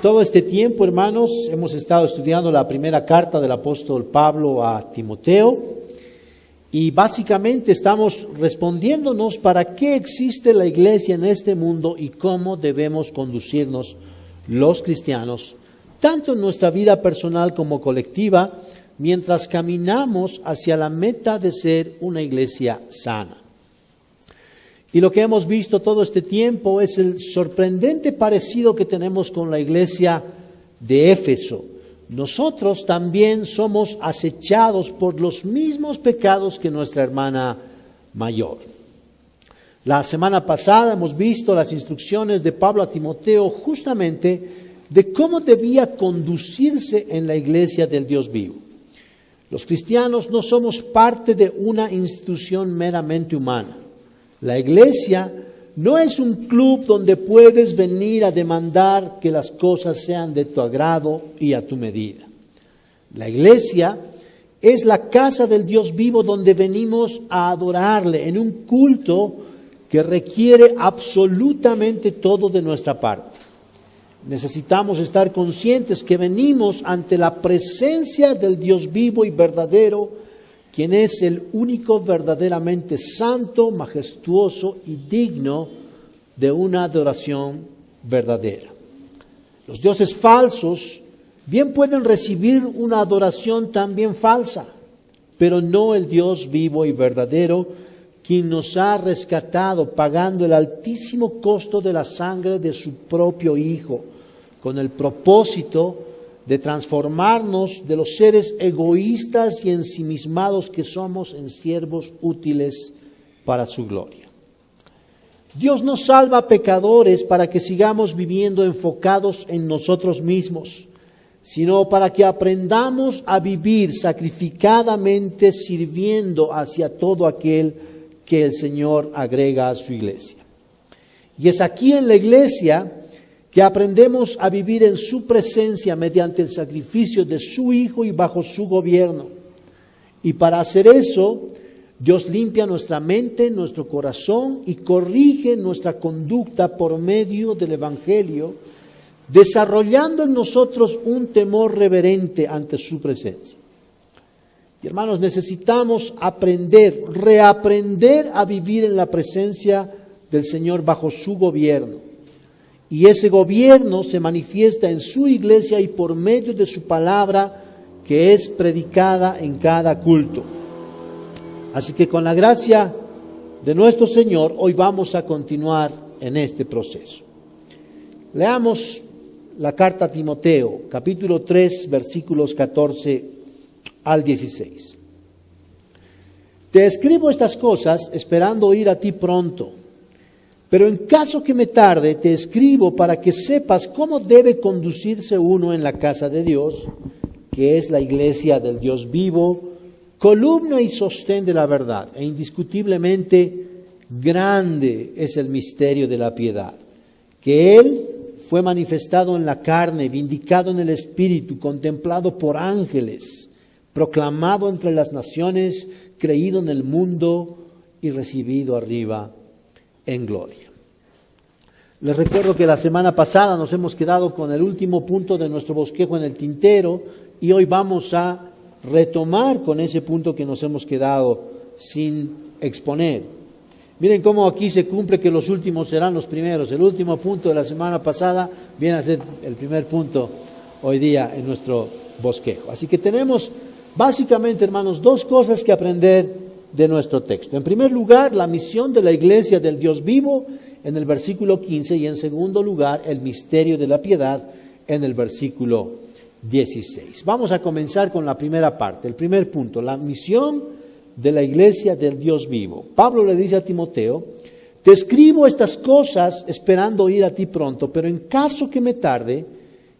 Todo este tiempo, hermanos, hemos estado estudiando la primera carta del apóstol Pablo a Timoteo y básicamente estamos respondiéndonos para qué existe la iglesia en este mundo y cómo debemos conducirnos los cristianos, tanto en nuestra vida personal como colectiva, mientras caminamos hacia la meta de ser una iglesia sana. Y lo que hemos visto todo este tiempo es el sorprendente parecido que tenemos con la iglesia de Éfeso. Nosotros también somos acechados por los mismos pecados que nuestra hermana mayor. La semana pasada hemos visto las instrucciones de Pablo a Timoteo justamente de cómo debía conducirse en la iglesia del Dios vivo. Los cristianos no somos parte de una institución meramente humana. La iglesia no es un club donde puedes venir a demandar que las cosas sean de tu agrado y a tu medida. La iglesia es la casa del Dios vivo donde venimos a adorarle en un culto que requiere absolutamente todo de nuestra parte. Necesitamos estar conscientes que venimos ante la presencia del Dios vivo y verdadero, quien es el único verdaderamente santo, majestuoso y digno de una adoración verdadera. Los dioses falsos bien pueden recibir una adoración también falsa, pero no el Dios vivo y verdadero, quien nos ha rescatado pagando el altísimo costo de la sangre de su propio Hijo, con el propósito de transformarnos de los seres egoístas y ensimismados que somos en siervos útiles para su gloria. Dios nos salva a pecadores para que sigamos viviendo enfocados en nosotros mismos, sino para que aprendamos a vivir sacrificadamente sirviendo hacia todo aquel que el Señor agrega a su iglesia. Y es aquí en la iglesia que aprendemos a vivir en su presencia mediante el sacrificio de su Hijo y bajo su gobierno. Y para hacer eso, Dios limpia nuestra mente, nuestro corazón y corrige nuestra conducta por medio del Evangelio, desarrollando en nosotros un temor reverente ante su presencia. Y hermanos, necesitamos reaprender a vivir en la presencia del Señor bajo su gobierno. Y ese gobierno se manifiesta en su iglesia y por medio de su palabra que es predicada en cada culto. Así que con la gracia de nuestro Señor, hoy vamos a continuar en este proceso. Leamos la carta a Timoteo, capítulo 3, versículos 14 al 16. Te escribo estas cosas esperando ir a ti pronto. Pero en caso que me tarde, te escribo para que sepas cómo debe conducirse uno en la casa de Dios, que es la iglesia del Dios vivo, columna y sostén de la verdad. E indiscutiblemente grande es el misterio de la piedad, que Él fue manifestado en la carne, vindicado en el Espíritu, contemplado por ángeles, proclamado entre las naciones, creído en el mundo y recibido arriba en gloria. Les recuerdo que la semana pasada nos hemos quedado con el último punto de nuestro bosquejo en el tintero y hoy vamos a retomar con ese punto que nos hemos quedado sin exponer. Miren cómo aquí se cumple que los últimos serán los primeros. El último punto de la semana pasada viene a ser el primer punto hoy día en nuestro bosquejo. Así que tenemos básicamente, hermanos, dos cosas que aprender de nuestro texto. En primer lugar, la misión de la iglesia del Dios vivo en el versículo 15 y en segundo lugar, el misterio de la piedad en el versículo 16. Vamos a comenzar con la primera parte, el primer punto, la misión de la iglesia del Dios vivo. Pablo le dice a Timoteo, te escribo estas cosas esperando ir a ti pronto, pero en caso que me tarde,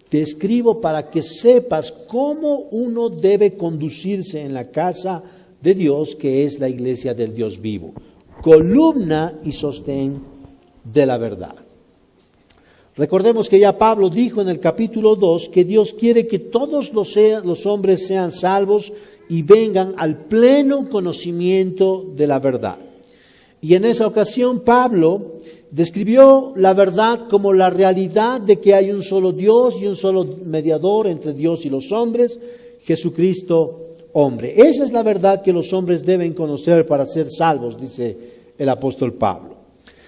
te escribo para que sepas cómo uno debe conducirse en la casa de Dios, que es la iglesia del Dios vivo, columna y sostén de la verdad. Recordemos que ya Pablo dijo en el capítulo 2 que Dios quiere que todos los hombres sean salvos y vengan al pleno conocimiento de la verdad. Y en esa ocasión Pablo describió la verdad como la realidad de que hay un solo Dios y un solo mediador entre Dios y los hombres, Jesucristo hombre. Esa es la verdad que los hombres deben conocer para ser salvos, dice el apóstol Pablo.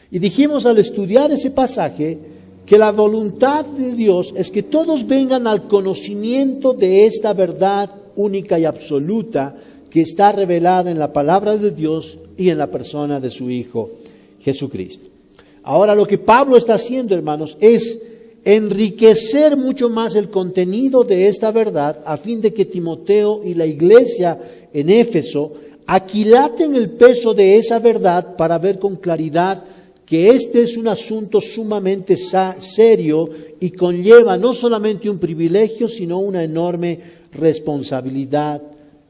Y dijimos al estudiar ese pasaje que la voluntad de Dios es que todos vengan al conocimiento de esta verdad única y absoluta que está revelada en la palabra de Dios y en la persona de su Hijo Jesucristo. Ahora lo que Pablo está haciendo, hermanos, es enriquecer mucho más el contenido de esta verdad a fin de que Timoteo y la iglesia en Éfeso aquilaten el peso de esa verdad para ver con claridad que este es un asunto sumamente serio y conlleva no solamente un privilegio, sino una enorme responsabilidad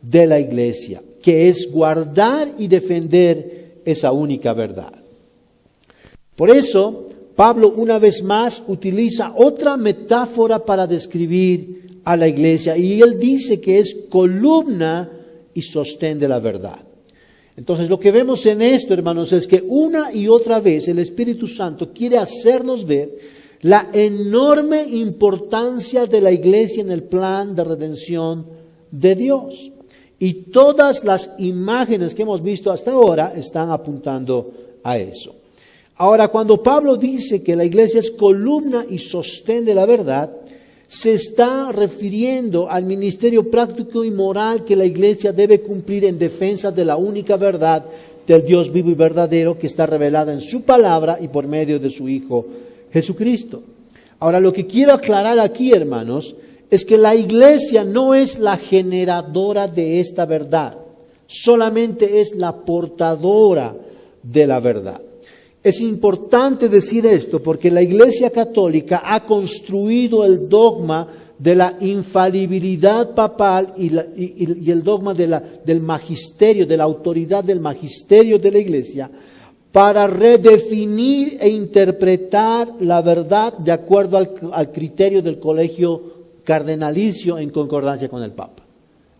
de la iglesia, que es guardar y defender esa única verdad. Por eso, Pablo una vez más utiliza otra metáfora para describir a la iglesia y él dice que es columna y sostén de la verdad. Entonces lo que vemos en esto, hermanos, es que una y otra vez el Espíritu Santo quiere hacernos ver la enorme importancia de la iglesia en el plan de redención de Dios. Y todas las imágenes que hemos visto hasta ahora están apuntando a eso. Ahora, cuando Pablo dice que la iglesia es columna y sostén de la verdad, se está refiriendo al ministerio práctico y moral que la iglesia debe cumplir en defensa de la única verdad del Dios vivo y verdadero que está revelada en su palabra y por medio de su Hijo Jesucristo. Ahora, lo que quiero aclarar aquí, hermanos, es que la iglesia no es la generadora de esta verdad, solamente es la portadora de la verdad. Es importante decir esto porque la Iglesia Católica ha construido el dogma de la infalibilidad papal y el dogma del magisterio, de la autoridad del magisterio de la Iglesia, para redefinir e interpretar la verdad de acuerdo al criterio del colegio cardenalicio en concordancia con el Papa.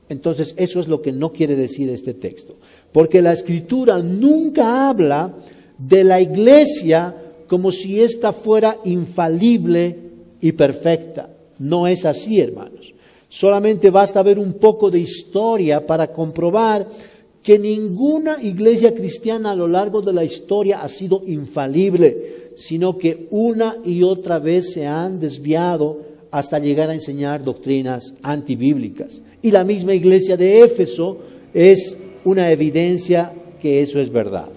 Entonces, eso es lo que no quiere decir este texto, porque la Escritura nunca habla de la iglesia como si ésta fuera infalible y perfecta. No es así, hermanos. Solamente basta ver un poco de historia para comprobar que ninguna iglesia cristiana a lo largo de la historia ha sido infalible, sino que una y otra vez se han desviado hasta llegar a enseñar doctrinas antibíblicas. Y la misma iglesia de Éfeso es una evidencia que eso es verdad.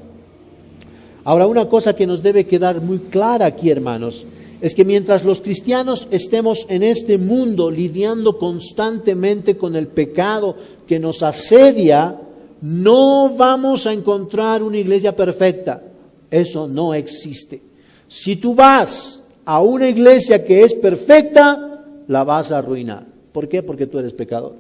Ahora, una cosa que nos debe quedar muy clara aquí, hermanos, es que mientras los cristianos estemos en este mundo lidiando constantemente con el pecado que nos asedia, no vamos a encontrar una iglesia perfecta. Eso no existe. Si tú vas a una iglesia que es perfecta, la vas a arruinar. ¿Por qué? Porque tú eres pecador.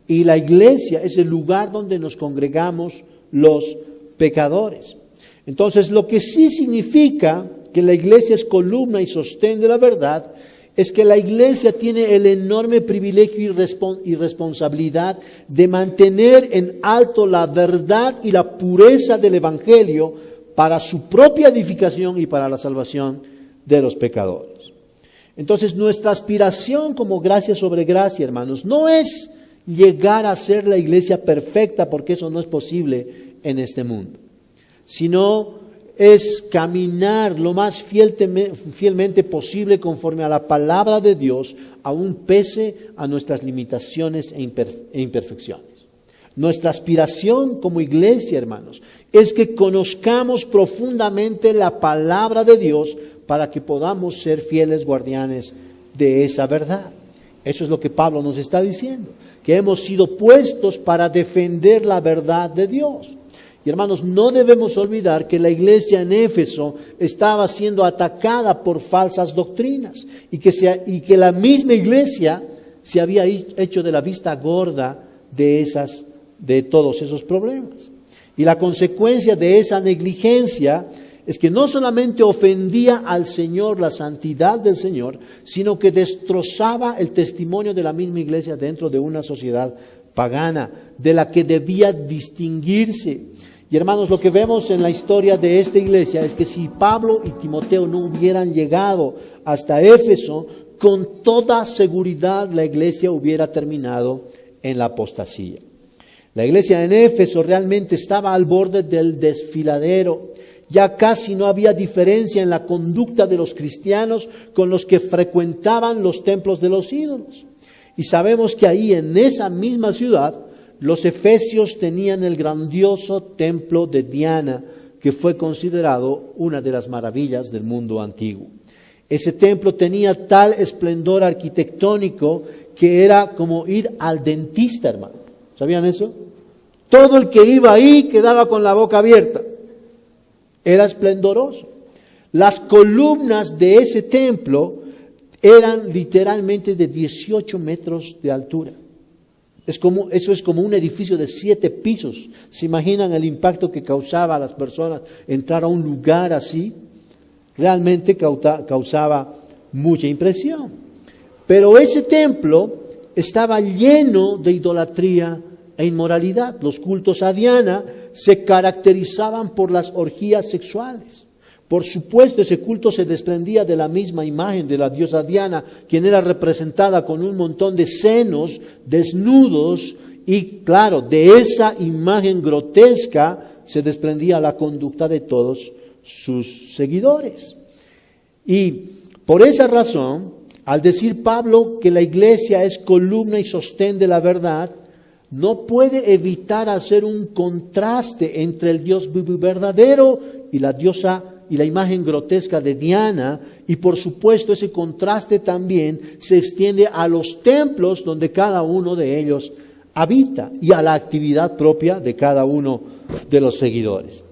Y la iglesia es el lugar donde nos congregamos los pecadores. Entonces, lo que sí significa que la iglesia es columna y sostén de la verdad, es que la iglesia tiene el enorme privilegio y responsabilidad de mantener en alto la verdad y la pureza del Evangelio para su propia edificación y para la salvación de los pecadores. Entonces, nuestra aspiración como gracia sobre gracia, hermanos, no es llegar a ser la iglesia perfecta, porque eso no es posible en este mundo, sino es caminar lo más fielmente posible conforme a la palabra de Dios, aun pese a nuestras limitaciones e imperfecciones. Nuestra aspiración como iglesia, hermanos, es que conozcamos profundamente la palabra de Dios para que podamos ser fieles guardianes de esa verdad. Eso es lo que Pablo nos está diciendo, que hemos sido puestos para defender la verdad de Dios. Y hermanos, no debemos olvidar que la iglesia en Éfeso estaba siendo atacada por falsas doctrinas y que la misma iglesia se había hecho de la vista gorda de todos esos problemas. Y la consecuencia de esa negligencia es que no solamente ofendía al Señor, la santidad del Señor, sino que destrozaba el testimonio de la misma iglesia dentro de una sociedad pagana, de la que debía distinguirse. Y hermanos, lo que vemos en la historia de esta iglesia es que si Pablo y Timoteo no hubieran llegado hasta Éfeso, con toda seguridad la iglesia hubiera terminado en la apostasía. La iglesia en Éfeso realmente estaba al borde del desfiladero. Ya casi no había diferencia en la conducta de los cristianos con los que frecuentaban los templos de los ídolos. Y sabemos que ahí en esa misma ciudad los efesios tenían el grandioso templo de Diana, que fue considerado una de las maravillas del mundo antiguo. Ese templo tenía tal esplendor arquitectónico que era como ir al dentista, hermano. ¿Sabían eso? Todo el que iba ahí quedaba con la boca abierta. Era esplendoroso. Las columnas de ese templo eran literalmente de 18 metros de altura. Eso es como un edificio de 7 pisos. ¿Se imaginan el impacto que causaba a las personas entrar a un lugar así? Realmente causaba mucha impresión. Pero ese templo estaba lleno de idolatría e inmoralidad. Los cultos a Diana se caracterizaban por las orgías sexuales. Por supuesto, ese culto se desprendía de la misma imagen de la diosa Diana, quien era representada con un montón de senos desnudos, y claro, de esa imagen grotesca se desprendía la conducta de todos sus seguidores. Y por esa razón, al decir Pablo que la iglesia es columna y sostén de la verdad, no puede evitar hacer un contraste entre el Dios vivo y verdadero y la diosa y la imagen grotesca de Diana, y por supuesto ese contraste también se extiende a los templos donde cada uno de ellos habita y a la actividad propia de cada uno de los seguidores.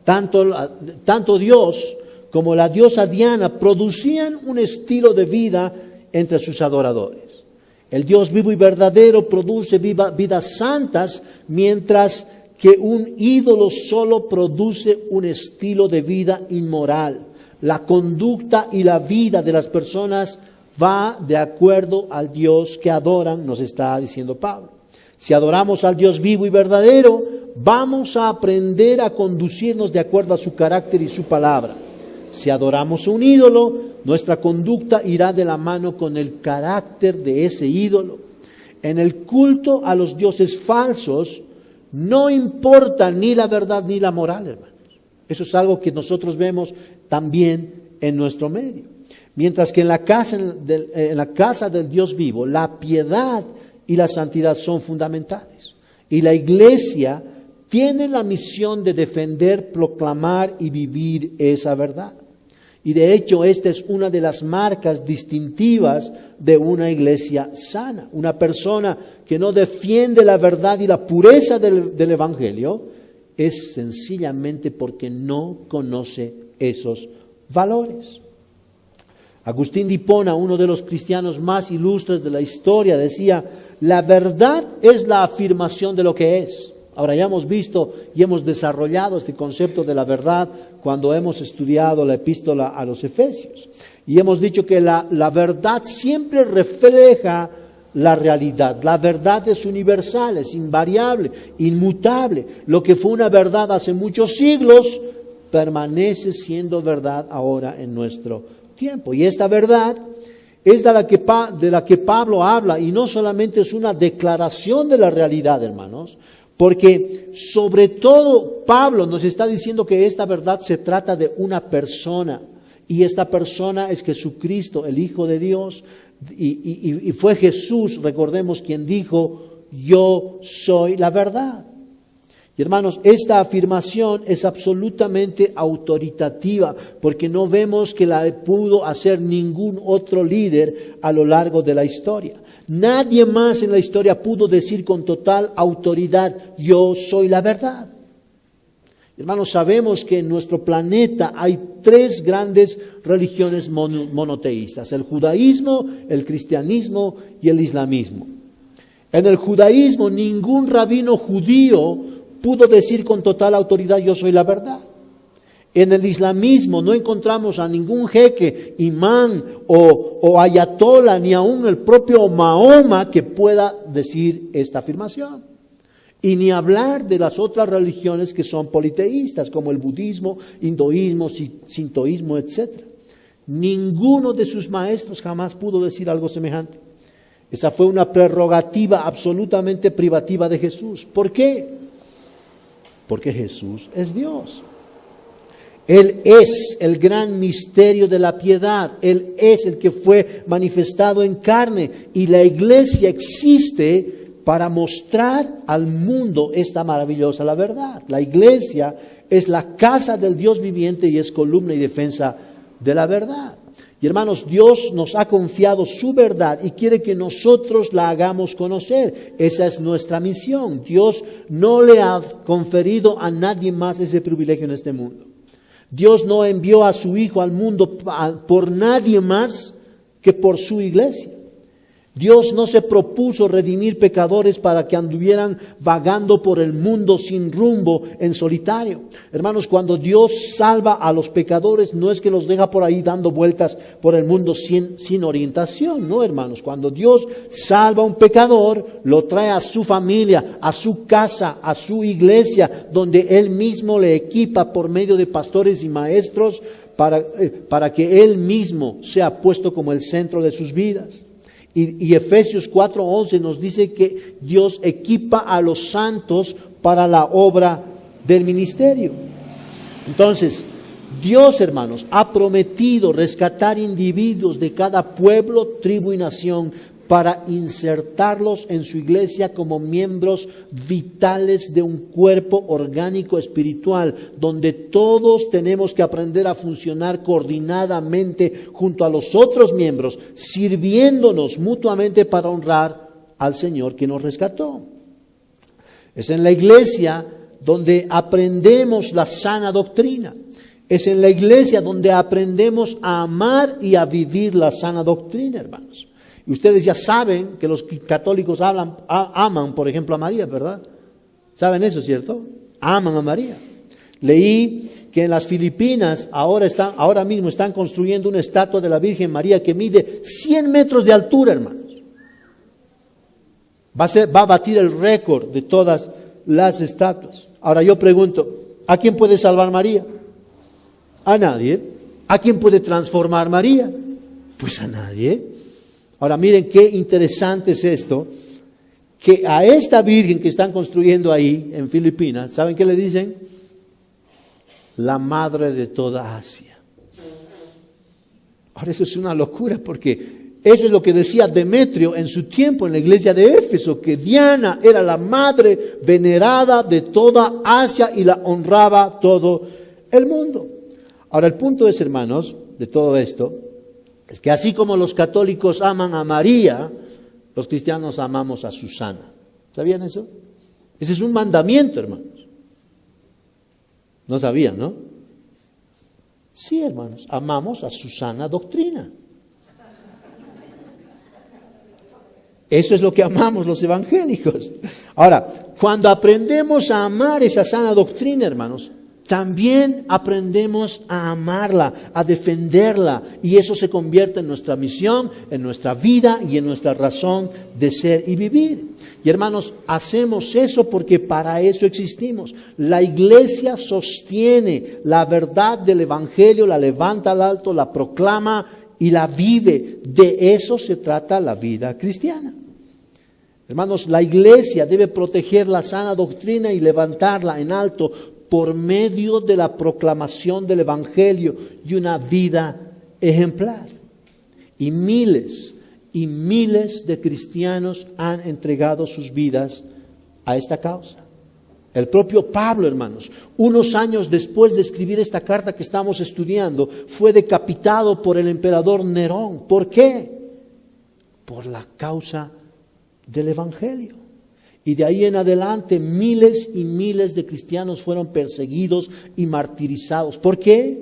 Tanto Dios como la diosa Diana producían un estilo de vida entre sus adoradores. El Dios vivo y verdadero produce vidas santas, mientras que un ídolo solo produce un estilo de vida inmoral. La conducta y la vida de las personas va de acuerdo al Dios que adoran, nos está diciendo Pablo. Si adoramos al Dios vivo y verdadero, vamos a aprender a conducirnos de acuerdo a su carácter y su palabra. Si adoramos a un ídolo, nuestra conducta irá de la mano con el carácter de ese ídolo. En el culto a los dioses falsos, no importa ni la verdad ni la moral, hermanos. Eso es algo que nosotros vemos también en nuestro medio. Mientras que en la casa del Dios vivo, la piedad y la santidad son fundamentales. Y la iglesia tiene la misión de defender, proclamar y vivir esa verdad. Y de hecho, esta es una de las marcas distintivas de una iglesia sana. Una persona que no defiende la verdad y la pureza del Evangelio es sencillamente porque no conoce esos valores. Agustín de Hipona, uno de los cristianos más ilustres de la historia, decía: la verdad es la afirmación de lo que es. Ahora ya hemos visto y hemos desarrollado este concepto de la verdad cuando hemos estudiado la epístola a los Efesios. Y hemos dicho que la verdad siempre refleja la realidad. La verdad es universal, es invariable, inmutable. Lo que fue una verdad hace muchos siglos permanece siendo verdad ahora en nuestro tiempo. Y esta verdad es de la que Pablo habla, y no solamente es una declaración de la realidad, hermanos, porque sobre todo Pablo nos está diciendo que esta verdad se trata de una persona, y esta persona es Jesucristo, el Hijo de Dios, y fue Jesús, recordemos, quien dijo: yo soy la verdad. Y hermanos, esta afirmación es absolutamente autoritativa, porque no vemos que la pudo hacer ningún otro líder a lo largo de la historia. Nadie más en la historia pudo decir con total autoridad: yo soy la verdad. Hermanos, sabemos que en nuestro planeta hay 3 grandes religiones monoteístas: el judaísmo, el cristianismo y el islamismo. En el judaísmo, ningún rabino judío pudo decir con total autoridad: yo soy la verdad. En el islamismo no encontramos a ningún jeque, imán o ayatollah, ni aún el propio Mahoma, que pueda decir esta afirmación. Y ni hablar de las otras religiones que son politeístas, como el budismo, hinduismo, sintoísmo, etc. Ninguno de sus maestros jamás pudo decir algo semejante. Esa fue una prerrogativa absolutamente privativa de Jesús. ¿Por qué? Porque Jesús es Dios. Él es el gran misterio de la piedad. Él es el que fue manifestado en carne. Y la iglesia existe para mostrar al mundo esta maravillosa la verdad. La iglesia es la casa del Dios viviente y es columna y defensa de la verdad. Y hermanos, Dios nos ha confiado su verdad y quiere que nosotros la hagamos conocer. Esa es nuestra misión. Dios no le ha conferido a nadie más ese privilegio en este mundo. Dios no envió a su Hijo al mundo por nadie más que por su iglesia. Dios no se propuso redimir pecadores para que anduvieran vagando por el mundo sin rumbo en solitario. Hermanos, cuando Dios salva a los pecadores, no es que los deja por ahí dando vueltas por el mundo sin orientación. No, hermanos, cuando Dios salva a un pecador, lo trae a su familia, a su casa, a su iglesia, donde Él mismo le equipa por medio de pastores y maestros para que Él mismo sea puesto como el centro de sus vidas. Y Efesios 4:11 nos dice que Dios equipa a los santos para la obra del ministerio. Entonces, Dios, hermanos, ha prometido rescatar individuos de cada pueblo, tribu y nación para insertarlos en su iglesia como miembros vitales de un cuerpo orgánico espiritual, donde todos tenemos que aprender a funcionar coordinadamente junto a los otros miembros, sirviéndonos mutuamente para honrar al Señor que nos rescató. Es en la iglesia donde aprendemos la sana doctrina. Es en la iglesia donde aprendemos a amar y a vivir la sana doctrina, hermanos. Y ustedes ya saben que los católicos aman, por ejemplo, a María, ¿verdad? ¿Saben eso, cierto? Aman a María. Leí que en las Filipinas ahora mismo están construyendo una estatua de la Virgen María que mide 100 metros de altura, hermanos. Va a batir el récord de todas las estatuas. Ahora yo pregunto, ¿a quién puede salvar María? A nadie. ¿A quién puede transformar María? Pues a nadie. Ahora miren qué interesante es esto, que a esta Virgen que están construyendo ahí en Filipinas, ¿saben qué le dicen? La madre de toda Asia. Ahora eso es una locura porque eso es lo que decía Demetrio en su tiempo en la iglesia de Éfeso, que Diana era la madre venerada de toda Asia y la honraba todo el mundo. Ahora el punto es, hermanos, de todo esto, es que así como los católicos aman a María, los cristianos amamos a Susana. ¿Sabían eso? Ese es un mandamiento, hermanos. No sabían, ¿no? Sí, hermanos, amamos a su sana doctrina. Eso es lo que amamos los evangélicos. Ahora, cuando aprendemos a amar esa sana doctrina, hermanos, también aprendemos a amarla, a defenderla, y eso se convierte en nuestra misión, en nuestra vida y en nuestra razón de ser y vivir. Y hermanos, hacemos eso porque para eso existimos. La iglesia sostiene la verdad del evangelio, la levanta al alto, la proclama y la vive. De eso se trata la vida cristiana. Hermanos, la iglesia debe proteger la sana doctrina y levantarla en alto por medio de la proclamación del evangelio y una vida ejemplar. Y miles de cristianos han entregado sus vidas a esta causa. El propio Pablo, hermanos, unos años después de escribir esta carta que estamos estudiando, fue decapitado por el emperador Nerón. ¿Por qué? Por la causa del evangelio. Y de ahí en adelante miles y miles de cristianos fueron perseguidos y martirizados. ¿Por qué?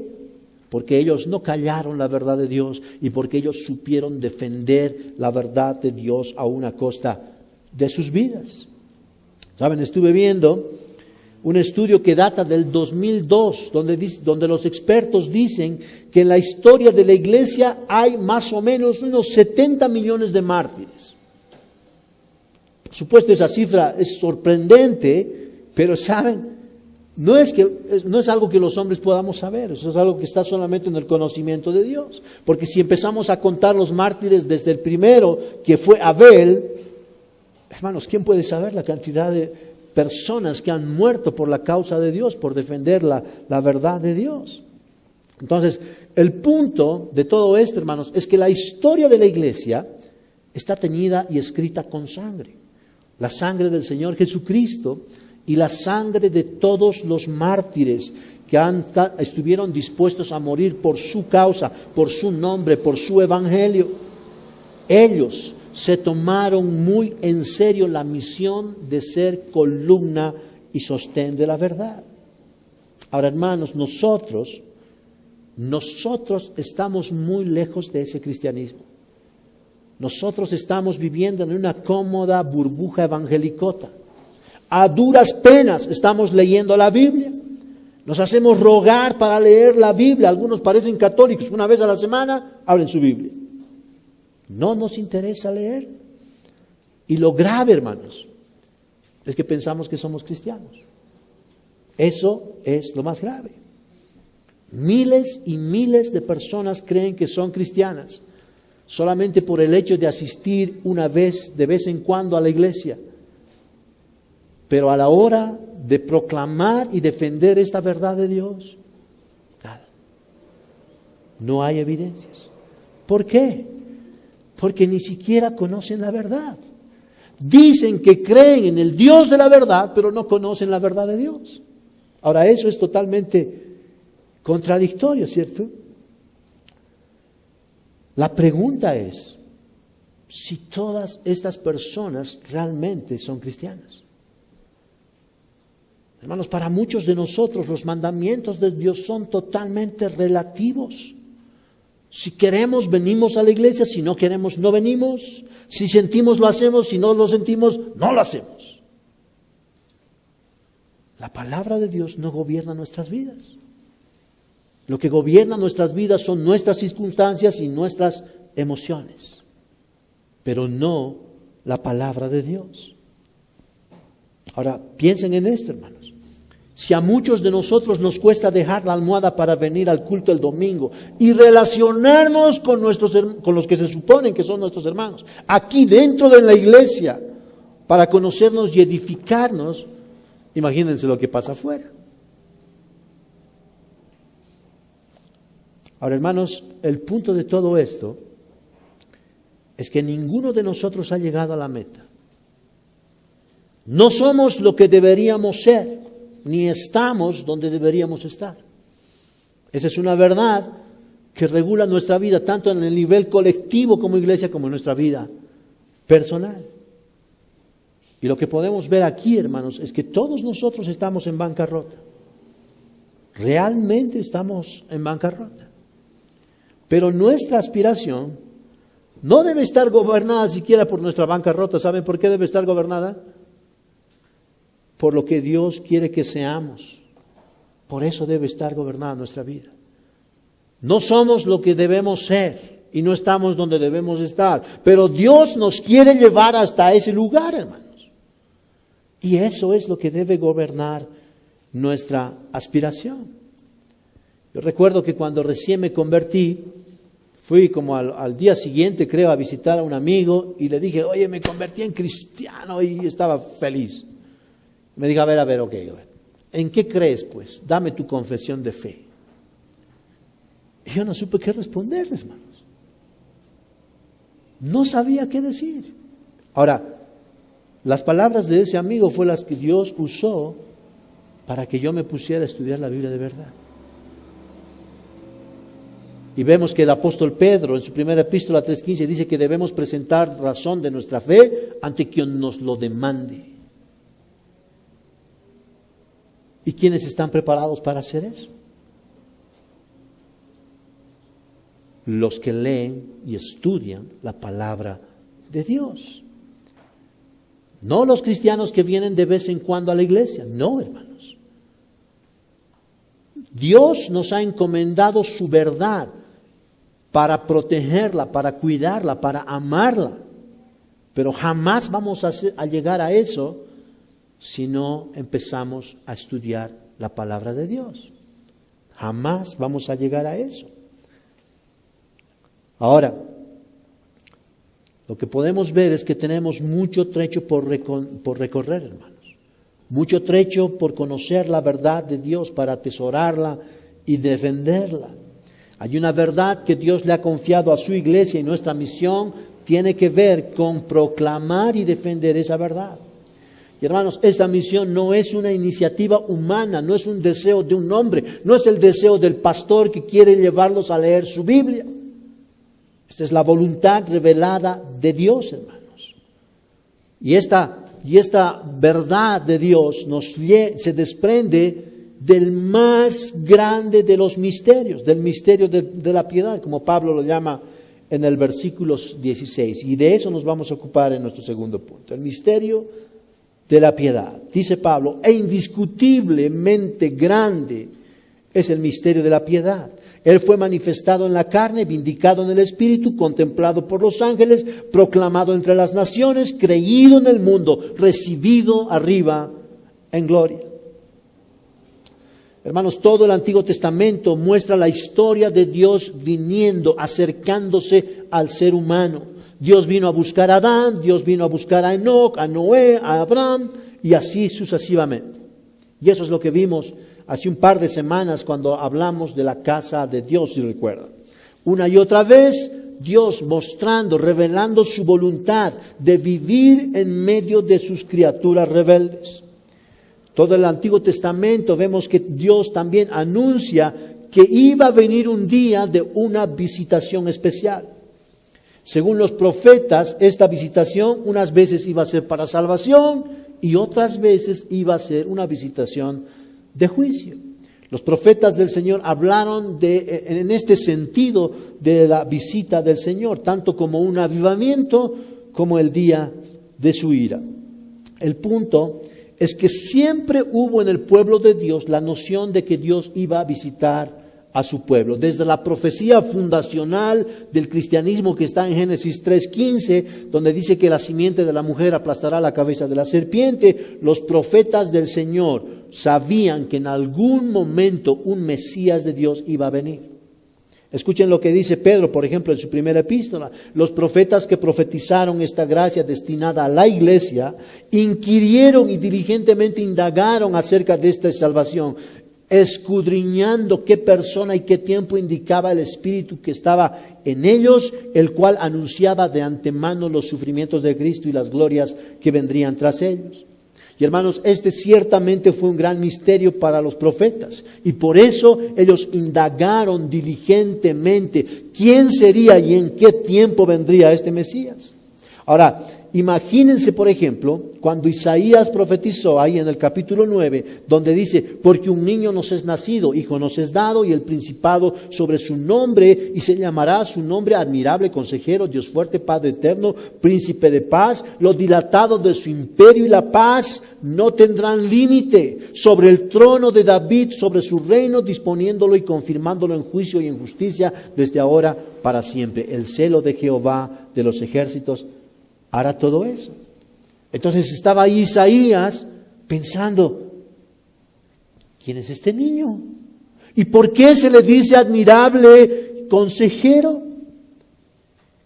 Porque ellos no callaron la verdad de Dios y porque ellos supieron defender la verdad de Dios aún a costa de sus vidas. Saben, estuve viendo un estudio que data del 2002, donde los expertos dicen que en la historia de la iglesia hay más o menos unos 70 millones de mártires. Por supuesto, esa cifra es sorprendente, pero ¿saben? No es algo que los hombres podamos saber, eso es algo que está solamente en el conocimiento de Dios. Porque si empezamos a contar los mártires desde el primero, que fue Abel, hermanos, ¿quién puede saber la cantidad de personas que han muerto por la causa de Dios, por defender la verdad de Dios? Entonces, el punto de todo esto, hermanos, es que la historia de la iglesia está teñida y escrita con sangre. La sangre del Señor Jesucristo y la sangre de todos los mártires que estuvieron dispuestos a morir por su causa, por su nombre, por su evangelio. Ellos se tomaron muy en serio la misión de ser columna y sostén de la verdad. Ahora, hermanos, nosotros estamos muy lejos de ese cristianismo. Nosotros estamos viviendo en una cómoda burbuja evangelicota. A duras penas estamos leyendo la Biblia. Nos hacemos rogar para leer la Biblia. Algunos parecen católicos. Una vez a la semana abren su Biblia. No nos interesa leer. Y lo grave, hermanos, es que pensamos que somos cristianos. Eso es lo más grave. Miles y miles de personas creen que son cristianas solamente por el hecho de asistir de vez en cuando a la iglesia. Pero a la hora de proclamar y defender esta verdad de Dios, nada. No hay evidencias. ¿Por qué? Porque ni siquiera conocen la verdad. Dicen que creen en el Dios de la verdad, pero no conocen la verdad de Dios. Ahora, eso es totalmente contradictorio, ¿cierto? La pregunta es si todas estas personas realmente son cristianas. Hermanos, para muchos de nosotros los mandamientos de Dios son totalmente relativos. Si queremos, venimos a la iglesia; si no queremos, no venimos. Si sentimos, lo hacemos; si no lo sentimos, no lo hacemos. La palabra de Dios no gobierna nuestras vidas. Lo que gobierna nuestras vidas son nuestras circunstancias y nuestras emociones, pero no la palabra de Dios. Ahora, piensen en esto, hermanos. Si a muchos de nosotros nos cuesta dejar la almohada para venir al culto el domingo y relacionarnos con los que se suponen que son nuestros hermanos, aquí dentro de la iglesia, para conocernos y edificarnos, imagínense lo que pasa afuera. Ahora, hermanos, el punto de todo esto es que ninguno de nosotros ha llegado a la meta. No somos lo que deberíamos ser, ni estamos donde deberíamos estar. Esa es una verdad que regula nuestra vida, tanto en el nivel colectivo como iglesia, como en nuestra vida personal. Y lo que podemos ver aquí, hermanos, es que todos nosotros estamos en bancarrota. Realmente estamos en bancarrota. Pero nuestra aspiración no debe estar gobernada siquiera por nuestra bancarrota. ¿Saben por qué debe estar gobernada? Por lo que Dios quiere que seamos. Por eso debe estar gobernada nuestra vida. No somos lo que debemos ser y no estamos donde debemos estar. Pero Dios nos quiere llevar hasta ese lugar, hermanos. Y eso es lo que debe gobernar nuestra aspiración. Yo recuerdo que cuando recién me convertí, fui como al día siguiente, creo, a visitar a un amigo y le dije: oye, me convertí en cristiano, y estaba feliz. Me dijo: a ver, ok, ¿en qué crees, pues? Dame tu confesión de fe. Y yo no supe qué responderles, hermanos. No sabía qué decir. Ahora, las palabras de ese amigo fue las que Dios usó para que yo me pusiera a estudiar la Biblia de verdad. Y vemos que el apóstol Pedro, en su primera epístola 3:15, dice que debemos presentar razón de nuestra fe ante quien nos lo demande. ¿Y quiénes están preparados para hacer eso? Los que leen y estudian la palabra de Dios. No los cristianos que vienen de vez en cuando a la iglesia. No, hermanos. Dios nos ha encomendado su verdad para protegerla, para cuidarla, para amarla. Pero jamás vamos a llegar a eso si no empezamos a estudiar la palabra de Dios. Jamás vamos a llegar a eso. Ahora, lo que podemos ver es que tenemos mucho trecho por recorrer, hermanos. Mucho trecho por conocer la verdad de Dios, para atesorarla y defenderla. Hay una verdad que Dios le ha confiado a su iglesia y nuestra misión tiene que ver con proclamar y defender esa verdad. Y hermanos, esta misión no es una iniciativa humana, no es un deseo de un hombre, no es el deseo del pastor que quiere llevarlos a leer su Biblia. Esta es la voluntad revelada de Dios, hermanos. Y esta verdad de Dios se desprende del más grande de los misterios, del misterio de la piedad, como Pablo lo llama en el versículo 16. Y de eso nos vamos a ocupar en nuestro segundo punto, el misterio de la piedad. Dice Pablo, e indiscutiblemente grande es el misterio de la piedad. Él fue manifestado en la carne, vindicado en el Espíritu, contemplado por los ángeles, proclamado entre las naciones, creído en el mundo, recibido arriba en gloria. Hermanos, todo el Antiguo Testamento muestra la historia de Dios viniendo, acercándose al ser humano. Dios vino a buscar a Adán, Dios vino a buscar a Enoc, a Noé, a Abraham y así sucesivamente. Y eso es lo que vimos hace un par de semanas cuando hablamos de la casa de Dios, si recuerdan. Una y otra vez Dios mostrando, revelando su voluntad de vivir en medio de sus criaturas rebeldes. Todo el Antiguo Testamento vemos que Dios también anuncia que iba a venir un día de una visitación especial. Según los profetas, esta visitación unas veces iba a ser para salvación y otras veces iba a ser una visitación de juicio. Los profetas del Señor hablaron en este sentido de la visita del Señor, tanto como un avivamiento como el día de su ira. El punto es que siempre hubo en el pueblo de Dios la noción de que Dios iba a visitar a su pueblo. Desde la profecía fundacional del cristianismo que está en Génesis 3:15, donde dice que la simiente de la mujer aplastará la cabeza de la serpiente, los profetas del Señor sabían que en algún momento un Mesías de Dios iba a venir. Escuchen lo que dice Pedro, por ejemplo, en su primera epístola. Los profetas que profetizaron esta gracia destinada a la iglesia, inquirieron y diligentemente indagaron acerca de esta salvación, escudriñando qué persona y qué tiempo indicaba el Espíritu que estaba en ellos, el cual anunciaba de antemano los sufrimientos de Cristo y las glorias que vendrían tras ellos. Y hermanos, este ciertamente fue un gran misterio para los profetas. Y por eso ellos indagaron diligentemente quién sería y en qué tiempo vendría este Mesías. Ahora, imagínense, por ejemplo, cuando Isaías profetizó ahí en el capítulo 9, donde dice, porque un niño nos es nacido, hijo nos es dado, y el principado sobre su nombre, y se llamará su nombre admirable, consejero, Dios fuerte, Padre eterno, príncipe de paz. Lo dilatado de su imperio y la paz no tendrán límite sobre el trono de David, sobre su reino, disponiéndolo y confirmándolo en juicio y en justicia desde ahora para siempre. El celo de Jehová de los ejércitos hará todo eso. Entonces estaba ahí Isaías pensando, ¿quién es este niño? ¿Y por qué se le dice admirable consejero?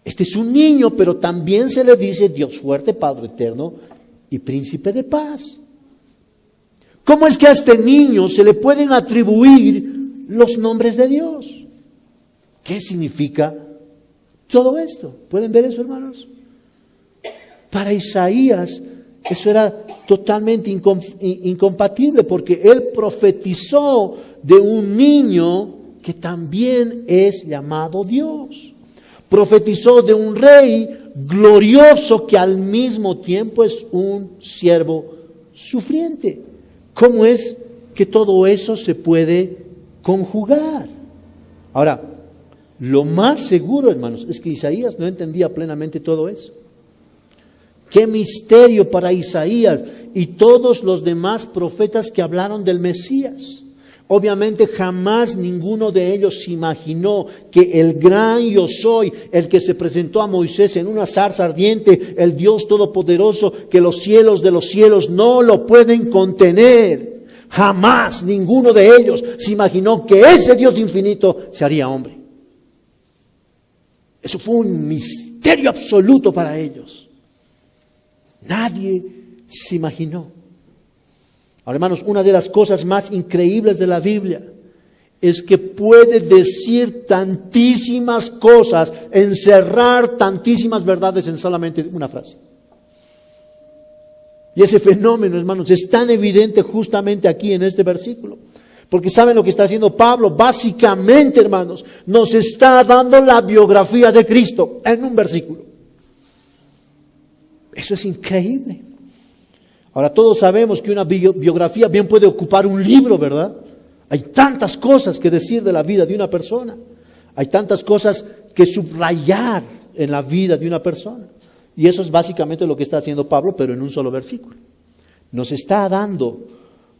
Este es un niño, pero también se le dice Dios fuerte, Padre eterno y príncipe de paz. ¿Cómo es que a este niño se le pueden atribuir los nombres de Dios? ¿Qué significa todo esto? ¿Pueden ver eso, hermanos? Para Isaías eso era totalmente incompatible, porque él profetizó de un niño que también es llamado Dios. Profetizó de un rey glorioso que al mismo tiempo es un siervo sufriente. ¿Cómo es que todo eso se puede conjugar? Ahora, lo más seguro, hermanos, es que Isaías no entendía plenamente todo eso. Qué misterio para Isaías y todos los demás profetas que hablaron del Mesías. Obviamente jamás ninguno de ellos se imaginó que el gran yo soy, el que se presentó a Moisés en una zarza ardiente, el Dios todopoderoso, que los cielos de los cielos no lo pueden contener. Jamás ninguno de ellos se imaginó que ese Dios infinito se haría hombre. Eso fue un misterio absoluto para ellos. Nadie se imaginó. Ahora, hermanos, una de las cosas más increíbles de la Biblia es que puede decir tantísimas cosas, encerrar tantísimas verdades en solamente una frase. Y ese fenómeno, hermanos, es tan evidente justamente aquí en este versículo. Porque ¿saben lo que está haciendo Pablo? Básicamente, hermanos, nos está dando la biografía de Cristo en un versículo. Eso es increíble. Ahora, todos sabemos que una biografía bien puede ocupar un libro, ¿verdad? Hay tantas cosas que decir de la vida de una persona. Hay tantas cosas que subrayar en la vida de una persona. Y eso es básicamente lo que está haciendo Pablo, pero en un solo versículo. Nos está dando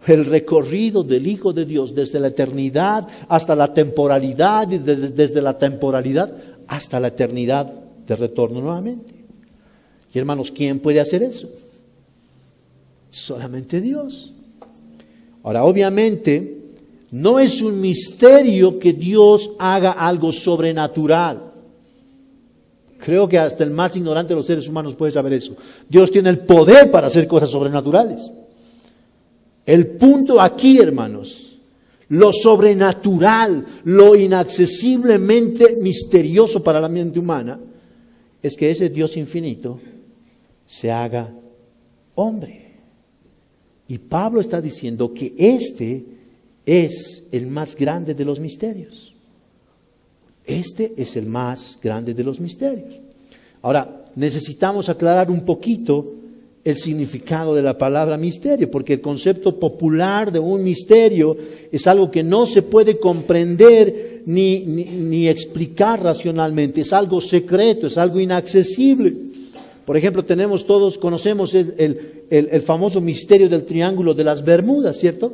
el recorrido del Hijo de Dios desde la eternidad hasta la temporalidad y desde la temporalidad hasta la eternidad de retorno nuevamente. Y hermanos, ¿quién puede hacer eso? Solamente Dios. Ahora, obviamente, no es un misterio que Dios haga algo sobrenatural. Creo que hasta el más ignorante de los seres humanos puede saber eso. Dios tiene el poder para hacer cosas sobrenaturales. El punto aquí, hermanos, lo sobrenatural, lo inaccesiblemente misterioso para la mente humana, es que ese Dios infinito se haga hombre. Y Pablo está diciendo que este es el más grande de los misterios. Este es el más grande de los misterios. Ahora, necesitamos aclarar un poquito el significado de la palabra misterio, porque el concepto popular de un misterio es algo que no se puede comprender ni explicar racionalmente. Es algo secreto, es algo inaccesible. Por ejemplo, conocemos el famoso misterio del Triángulo de las Bermudas, ¿cierto?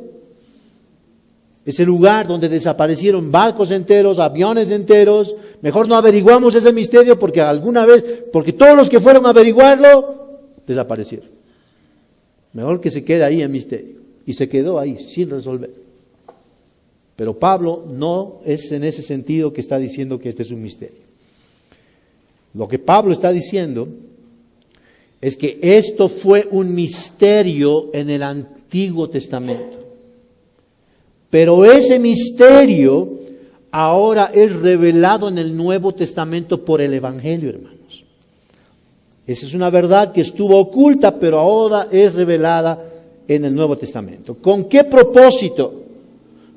Ese lugar donde desaparecieron barcos enteros, aviones enteros. Mejor no averiguamos ese misterio porque todos los que fueron a averiguarlo, desaparecieron. Mejor que se quede ahí en misterio. Y se quedó ahí sin resolver. Pero Pablo no es en ese sentido que está diciendo que este es un misterio. Lo que Pablo está diciendo es que esto fue un misterio en el Antiguo Testamento. Pero ese misterio ahora es revelado en el Nuevo Testamento por el Evangelio, hermanos. Esa es una verdad que estuvo oculta, pero ahora es revelada en el Nuevo Testamento. ¿Con qué propósito?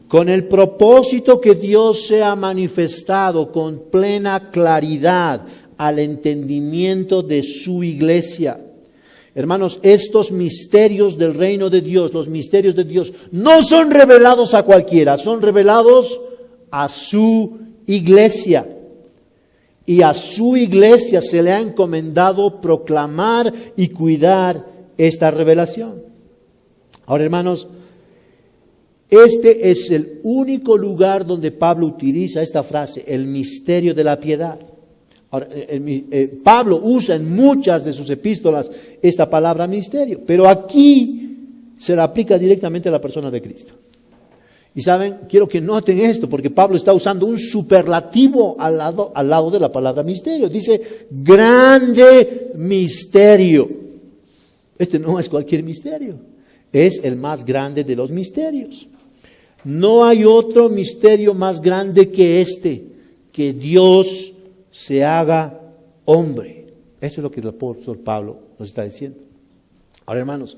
Con el propósito que Dios sea manifestado con plena claridad al entendimiento de su iglesia. Hermanos, estos misterios del reino de Dios, los misterios de Dios, no son revelados a cualquiera, son revelados a su iglesia. Y a su iglesia se le ha encomendado proclamar y cuidar esta revelación. Ahora, hermanos, este es el único lugar donde Pablo utiliza esta frase, el misterio de la piedad. Ahora, Pablo usa en muchas de sus epístolas esta palabra misterio, pero aquí se la aplica directamente a la persona de Cristo. Y saben, quiero que noten esto, porque Pablo está usando un superlativo al lado de la palabra misterio. Dice, grande misterio. Este no es cualquier misterio, es el más grande de los misterios. No hay otro misterio más grande que este, que Dios se haga hombre. Eso es lo que el apóstol Pablo nos está diciendo. Ahora, hermanos,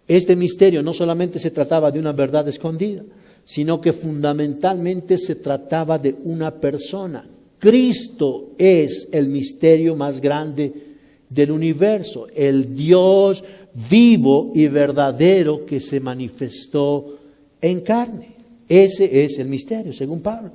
este misterio no solamente se trataba de una verdad escondida, sino que fundamentalmente se trataba de una persona. Cristo es el misterio más grande del universo, el Dios vivo y verdadero que se manifestó en carne. Ese es el misterio, según Pablo.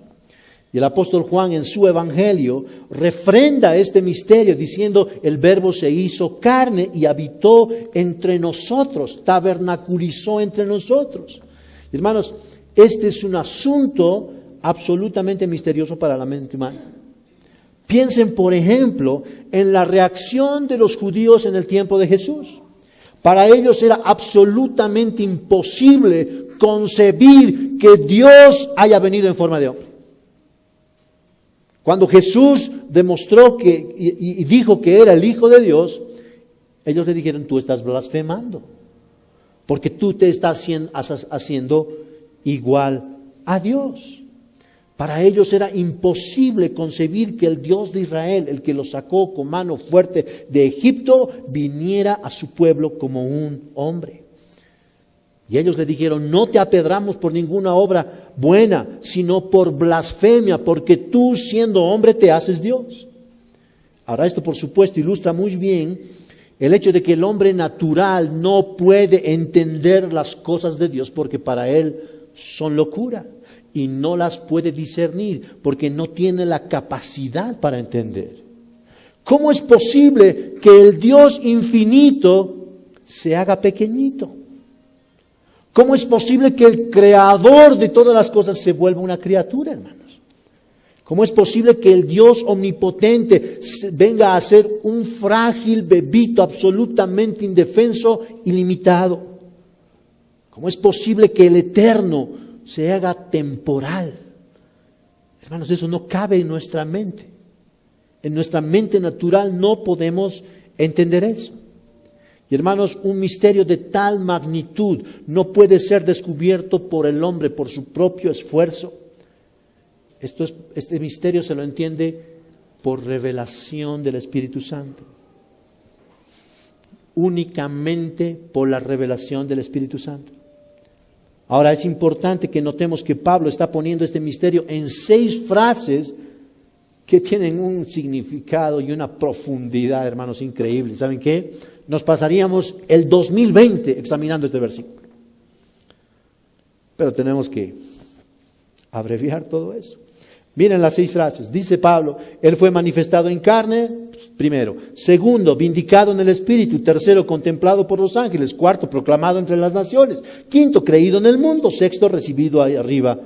Y el apóstol Juan en su evangelio refrenda este misterio diciendo, el verbo se hizo carne y habitó entre nosotros, tabernaculizó entre nosotros. Hermanos, Este es un asunto absolutamente misterioso para la mente humana. Piensen, por ejemplo, en la reacción de los judíos en el tiempo de Jesús. Para ellos era absolutamente imposible concebir que Dios haya venido en forma de hombre. Cuando Jesús demostró y dijo que era el Hijo de Dios, ellos le dijeron: tú estás blasfemando, porque tú te estás haciendo igual a Dios. Para ellos era imposible concebir que el Dios de Israel, el que los sacó con mano fuerte de Egipto, viniera a su pueblo como un hombre. Y ellos le dijeron: no te apedramos por ninguna obra buena, sino por blasfemia, porque tú, siendo hombre, te haces Dios. Ahora, esto por supuesto ilustra muy bien el hecho de que el hombre natural no puede entender las cosas de Dios, porque para él son locura. Y no las puede discernir porque no tiene la capacidad para entender. ¿Cómo es posible que el Dios infinito se haga pequeñito? ¿Cómo es posible que el creador de todas las cosas se vuelva una criatura, hermanos? ¿Cómo es posible que el Dios omnipotente venga a ser un frágil bebito absolutamente indefenso y limitado? ¿Cómo es posible que el eterno se haga temporal? Hermanos, eso no cabe en nuestra mente. En nuestra mente natural no podemos entender eso. Y hermanos, un misterio de tal magnitud no puede ser descubierto por el hombre por su propio esfuerzo. Este misterio se lo entiende por revelación del Espíritu Santo. Únicamente por la revelación del Espíritu Santo. Ahora, es importante que notemos que Pablo está poniendo este misterio en 6 frases que tienen un significado y una profundidad, hermanos, increíble. ¿Saben qué? Nos pasaríamos el 2020 examinando este versículo. Pero tenemos que abreviar todo eso. Miren las 6 frases. Dice Pablo: Él fue manifestado en carne, primero. Segundo, vindicado en el Espíritu. Tercero, contemplado por los ángeles. Cuarto, proclamado entre las naciones. Quinto, creído en el mundo. Sexto, recibido ahí arriba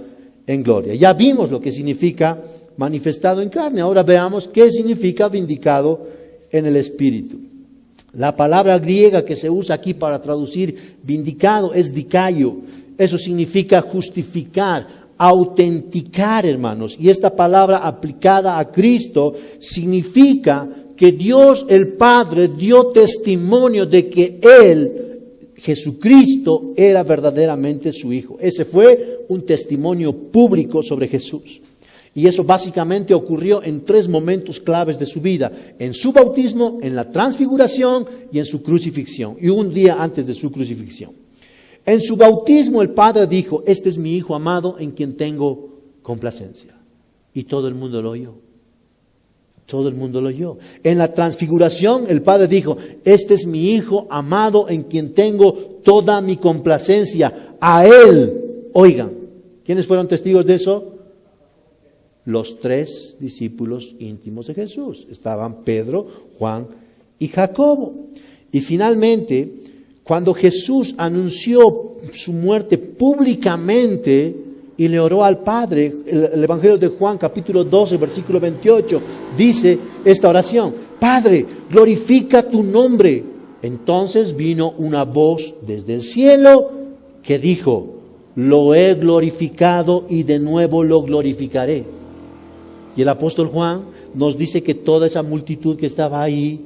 en gloria. Ya vimos lo que significa manifestado en carne. Ahora veamos qué significa vindicado en el Espíritu. La palabra griega que se usa aquí para traducir vindicado es dikaio. Eso significa justificar, autenticar, hermanos. Y esta palabra aplicada a Cristo significa que Dios el Padre dio testimonio de que Él, Jesucristo, era verdaderamente su Hijo. Ese fue un testimonio público sobre Jesús. Y eso básicamente ocurrió en 3 momentos claves de su vida: en su bautismo, en la transfiguración y en su crucifixión. Y un día antes de su crucifixión. En su bautismo el Padre dijo: este es mi Hijo amado en quien tengo complacencia. Y todo el mundo lo oyó. Todo el mundo lo oyó. En la transfiguración el Padre dijo: este es mi Hijo amado en quien tengo toda mi complacencia. A Él, oigan, ¿quiénes fueron testigos de eso? Los 3 discípulos íntimos de Jesús. Estaban Pedro, Juan y Jacobo. Y finalmente, cuando Jesús anunció su muerte públicamente y le oró al Padre, el Evangelio de Juan, capítulo 12, versículo 28, dice esta oración: Padre, glorifica tu nombre. Entonces vino una voz desde el cielo que dijo: lo he glorificado y de nuevo lo glorificaré. Y el apóstol Juan nos dice que toda esa multitud que estaba ahí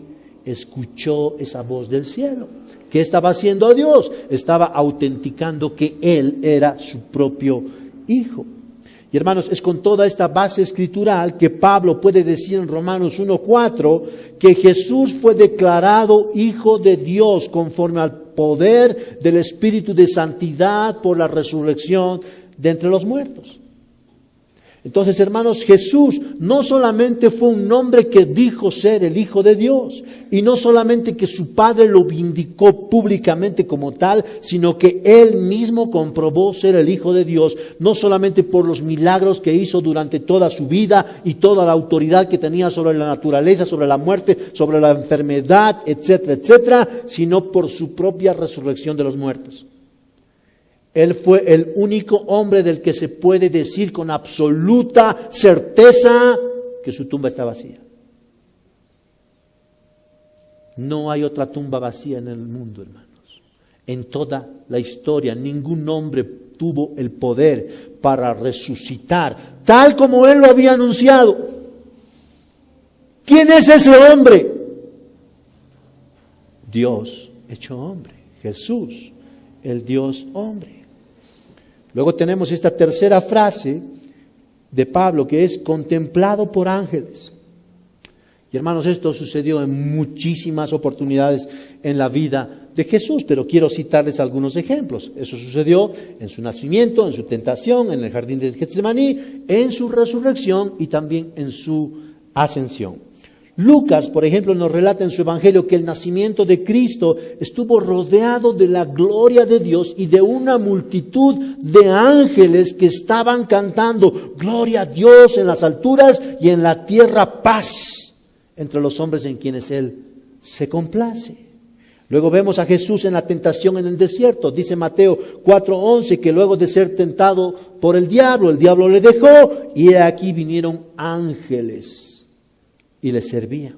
escuchó esa voz del cielo. ¿Qué estaba haciendo Dios? Estaba autenticando que Él era su propio Hijo. Y hermanos, es con toda esta base escritural que Pablo puede decir en Romanos 1:4 que Jesús fue declarado Hijo de Dios conforme al poder del Espíritu de santidad por la resurrección de entre los muertos. Entonces, hermanos, Jesús no solamente fue un hombre que dijo ser el Hijo de Dios, y no solamente que su Padre lo vindicó públicamente como tal, sino que Él mismo comprobó ser el Hijo de Dios, no solamente por los milagros que hizo durante toda su vida y toda la autoridad que tenía sobre la naturaleza, sobre la muerte, sobre la enfermedad, etcétera, etcétera, sino por su propia resurrección de los muertos. Él fue el único hombre del que se puede decir con absoluta certeza que su tumba está vacía. No hay otra tumba vacía en el mundo, hermanos. En toda la historia, ningún hombre tuvo el poder para resucitar, tal como Él lo había anunciado. ¿Quién es ese hombre? Dios hecho hombre, Jesús, el Dios hombre. Luego tenemos esta tercera frase de Pablo, que es contemplado por ángeles. Y hermanos, esto sucedió en muchísimas oportunidades en la vida de Jesús, pero quiero citarles algunos ejemplos. Eso sucedió en su nacimiento, en su tentación, en el jardín de Getsemaní, en su resurrección y también en su ascensión. Lucas, por ejemplo, nos relata en su evangelio que el nacimiento de Cristo estuvo rodeado de la gloria de Dios y de una multitud de ángeles que estaban cantando gloria a Dios en las alturas y en la tierra paz entre los hombres en quienes Él se complace. Luego vemos a Jesús en la tentación en el desierto. Dice Mateo 4:11 que luego de ser tentado por el diablo le dejó y aquí vinieron ángeles y le servía.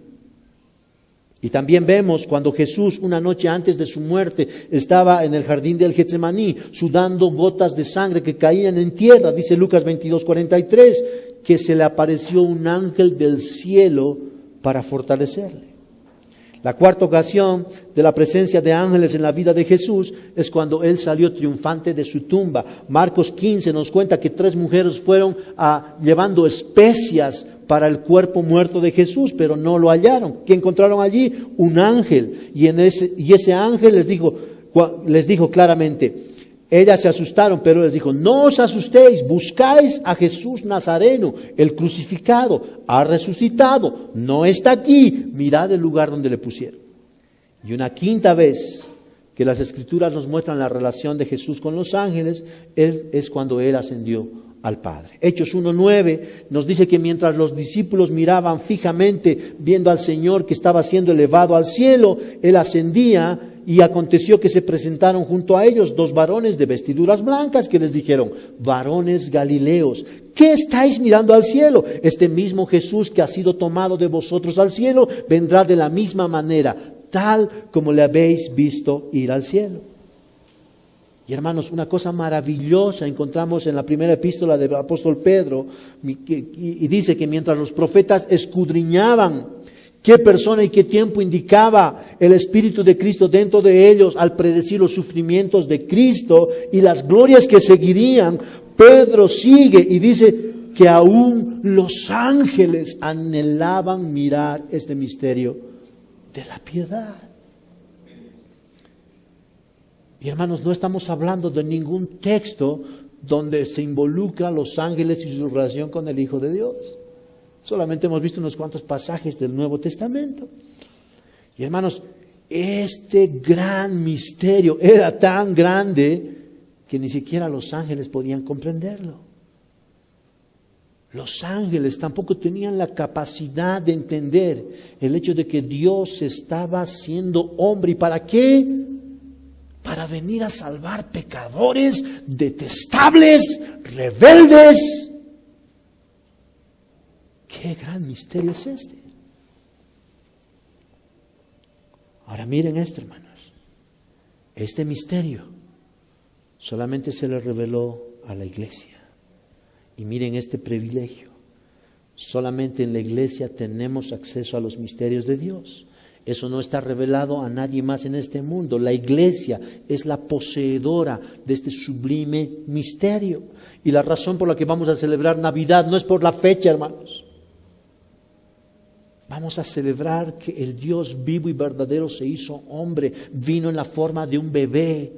Y también vemos cuando Jesús, una noche antes de su muerte, estaba en el jardín del Getsemaní, sudando gotas de sangre que caían en tierra. Dice Lucas 22:43, que se le apareció un ángel del cielo para fortalecerle. La cuarta ocasión de la presencia de ángeles en la vida de Jesús es cuando Él salió triunfante de su tumba. Marcos 15 nos cuenta que 3 mujeres fueron llevando especias para el cuerpo muerto de Jesús, pero no lo hallaron. ¿Qué encontraron allí? Un ángel. Y ese ángel les dijo claramente, ellas se asustaron, pero les dijo, no os asustéis, buscáis a Jesús Nazareno, el crucificado, ha resucitado, no está aquí, mirad el lugar donde le pusieron. Y una quinta vez que las Escrituras nos muestran la relación de Jesús con los ángeles, es cuando Él ascendió al Padre. Hechos 1:9 nos dice que mientras los discípulos miraban fijamente viendo al Señor que estaba siendo elevado al cielo, Él ascendía. Y aconteció que se presentaron junto a ellos 2 varones de vestiduras blancas que les dijeron, varones Galileos, ¿qué estáis mirando al cielo? Este mismo Jesús que ha sido tomado de vosotros al cielo, vendrá de la misma manera, tal como le habéis visto ir al cielo. Y hermanos, una cosa maravillosa encontramos en la primera epístola del apóstol Pedro, y dice que mientras los profetas escudriñaban qué persona y qué tiempo indicaba el Espíritu de Cristo dentro de ellos al predecir los sufrimientos de Cristo y las glorias que seguirían, Pedro sigue y dice que aún los ángeles anhelaban mirar este misterio de la piedad. Y hermanos, no estamos hablando de ningún texto donde se involucra a los ángeles y su relación con el Hijo de Dios. Solamente hemos visto unos cuantos pasajes del Nuevo Testamento. Y hermanos, este gran misterio era tan grande que ni siquiera los ángeles podían comprenderlo. Los ángeles tampoco tenían la capacidad de entender el hecho de que Dios estaba siendo hombre. ¿Y para qué? Para venir a salvar pecadores detestables, rebeldes. ¿Qué gran misterio es este? Ahora miren esto, hermanos. Este misterio solamente se le reveló a la iglesia. Y miren este privilegio. Solamente en la iglesia tenemos acceso a los misterios de Dios. Eso no está revelado a nadie más en este mundo. La iglesia es la poseedora de este sublime misterio. Y la razón por la que vamos a celebrar Navidad no es por la fecha, hermanos. Vamos a celebrar que el Dios vivo y verdadero se hizo hombre, vino en la forma de un bebé